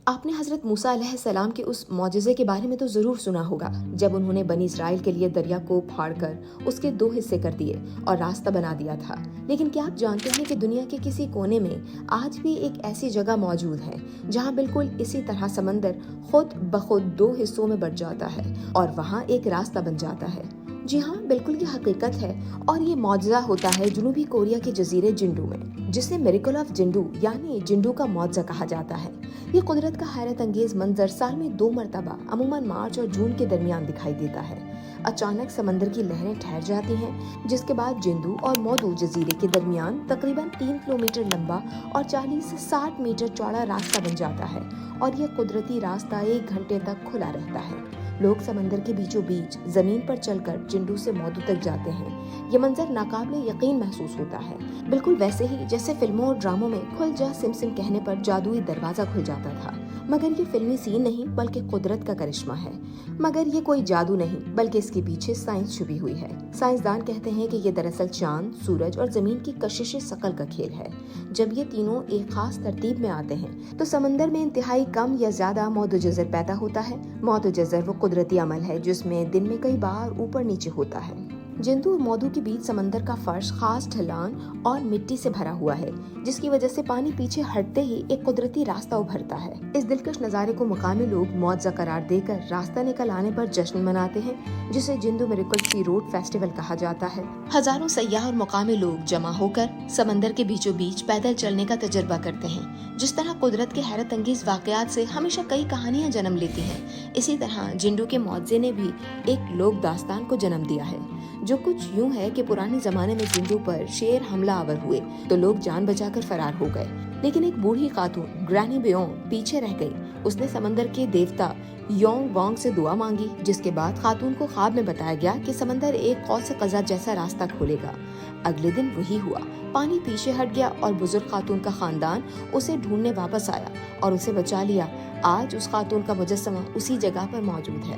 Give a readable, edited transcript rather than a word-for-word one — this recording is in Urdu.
آپ نے حضرت موسیٰ علیہ السلام کے اس معجزے کے بارے میں تو ضرور سنا ہوگا جب انہوں نے بنی اسرائیل کے لیے دریا کو پھاڑ کر اس کے 2 حصے کر دیے اور راستہ بنا دیا تھا۔ لیکن کیا آپ جانتے ہیں کہ دنیا کے کسی کونے میں آج بھی ایک ایسی جگہ موجود ہے جہاں بالکل اسی طرح سمندر خود بخود 2 حصوں میں بٹ جاتا ہے اور وہاں ایک راستہ بن جاتا ہے؟ جی ہاں، بالکل یہ حقیقت ہے اور یہ معجزہ ہوتا ہے جنوبی کوریا کے جزیرے جنڈو میں، جسے میریکل آف جنڈو یعنی جنڈو کا معجزہ کہا جاتا ہے۔ یہ قدرت کا حیرت انگیز منظر سال میں 2 مرتبہ عموماً مارچ اور جون کے درمیان دکھائی دیتا ہے۔ اچانک سمندر کی لہریں ٹھہر جاتی ہیں، جس کے بعد جندو اور مودو جزیرے کے درمیان تقریباً 3 کلومیٹر لمبا اور 40 سے 60 میٹر چوڑا راستہ بن جاتا ہے اور یہ قدرتی راستہ 1 گھنٹے تک کھلا رہتا ہے۔ لوگ سمندر کے بیچوں بیچ زمین پر چل کر جنڈو سے مودو تک جاتے ہیں۔ یہ منظر ناقابل یقین محسوس ہوتا ہے، بالکل ویسے ہی جیسے فلموں اور ڈراموں میں کھل جا سم سم کہنے پر جادوئی دروازہ کھل جاتا تھا۔ مگر یہ فلمی سین نہیں بلکہ قدرت کا کرشمہ ہے۔ مگر یہ کوئی جادو نہیں بلکہ اس کے پیچھے سائنس چھپی ہوئی ہے۔ سائنسدان کہتے ہیں کہ یہ دراصل چاند، سورج اور زمین کی کشش ثقل کا کھیل ہے۔ جب یہ تینوں ایک خاص ترتیب میں آتے ہیں تو سمندر میں انتہائی کم یا زیادہ مودو جزر پیدا ہوتا ہے۔ مودو جزر وہ قدرتی عمل ہے جس میں دن میں کئی بار اوپر نیچے ہوتا ہے۔ جندو اور مودو کے بیچ سمندر کا فرش خاص ڈھلان اور مٹی سے بھرا ہوا ہے، جس کی وجہ سے پانی پیچھے ہٹتے ہی ایک قدرتی راستہ ابھرتا ہے۔ اس دلکش نظارے کو مقامی لوگ معجزہ قرار دے کر راستہ نکل آنے پر جشن مناتے ہیں، جسے Jindo miracle C road festival کہا جاتا ہے۔ ہزاروں سیاح اور مقامی لوگ جمع ہو کر سمندر کے بیچوں بیچ پیدل چلنے کا تجربہ کرتے ہیں۔ جس طرح قدرت کے حیرت انگیز واقعات سے ہمیشہ کئی کہانیاں جنم لیتی ہیں، اسی طرح جنڈو کے معجزے نے بھی ایک لوک داستان کو جنم دیا ہے، جو کچھ یوں ہے کہ پرانے زمانے میں جنڈو پر شیر حملہ آور ہوئے تو لوگ جان بچا کر فرار ہو گئے، لیکن ایک بوڑھی خاتون گرینی بیونگ پیچھے رہ گئی۔ اس نے سمندر کے دیوتا یونگ وانگ سے دعا مانگی، جس کے بعد خاتون کو خواب میں بتایا گیا کہ سمندر ایک قوس قزح جیسا راستہ کھولے گا۔ اگلے دن وہی ہوا، پانی پیچھے ہٹ گیا اور بزرگ خاتون کا خاندان اسے ڈھونڈنے واپس آیا اور اسے بچا لیا۔ آج اس خاتون کا مجسمہ اسی جگہ پر موجود ہے۔